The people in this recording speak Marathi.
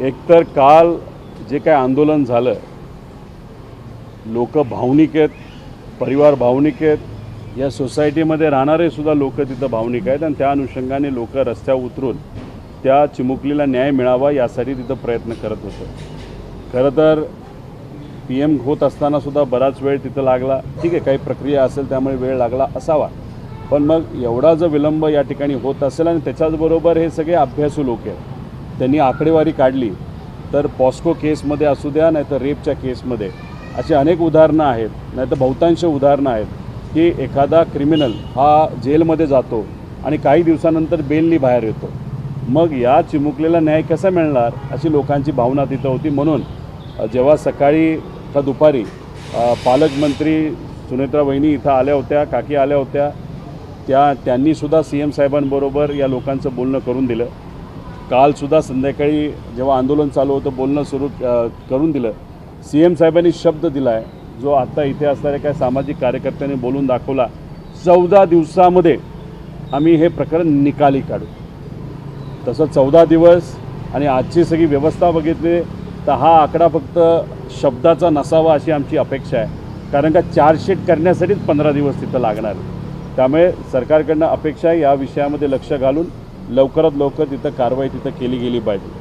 एकतर काल जे काय आंदोलन झालं, लोक भावनिक आहेत, परिवार भावनिक आहेत, या सोसायटीमध्ये राहणारे सुद्धा लोक तिथं भावनिक आहेत आणि त्या अनुषंगाने लोक रस्त्यावर उतरून त्या चिमुकलीला न्याय मिळावा यासाठी तिथं प्रयत्न करत होते. खरं तर PM होत असतानासुद्धा बराच वेळ तिथं लागला. ठीक आहे, काही प्रक्रिया असेल त्यामुळे वेळ लागला असावा, पण मग एवढा जो विलंब या ठिकाणी होत असेल आणि त्याच्याचबरोबर हे सगळे अभ्यासू लोक आहेत, त्यांनी आकडेवारी काढली तर पॉस्को केसमध्ये असू द्या नाही तर रेपच्या केसमध्ये अशी अनेक उदाहरणं आहेत, नाही तर बहुतांश उदाहरणं आहेत की एखादा क्रिमिनल हा जेलमध्ये जातो आणि काही दिवसानंतर बेलनी बाहेर येतो. मग या चिमुकलेला न्याय कसा मिळणार अशी लोकांची भावना तिथं होती. म्हणून जेव्हा सकाळी का दुपारी पालकमंत्री सुनेत्रा वहिनी इथं आल्या होत्या, काकी आल्या होत्या, त्यांनीसुद्धा CM साहेबांबरोबर या लोकांचं बोलणं करून दिलं. कालसुद्धा संध्याकाळी जेव्हा आंदोलन चालू होतं बोलणं सुरू करून दिलं. CM साहेबांनी शब्द दिला आहे जो आत्ता इथे असणाऱ्या काय सामाजिक कार्यकर्त्यांनी बोलून दाखवला, 14 दिवसामध्ये आम्ही हे प्रकरण निकाली काढू. तसं 14 दिवस आणि आजची सगळी व्यवस्था बघितली तर हा आकडा फक्त शब्दाचा नसावा अशी आमची अपेक्षा आहे. कारण का चार्जशीट करण्यासाठीच 15 दिवस तिथं लागणार. त्यामुळे सरकारकडनं अपेक्षा आहे या विषयामध्ये लक्ष घालून लवकरात लवकर तिथं कारवाई तिथं केली गेली पाहिजे.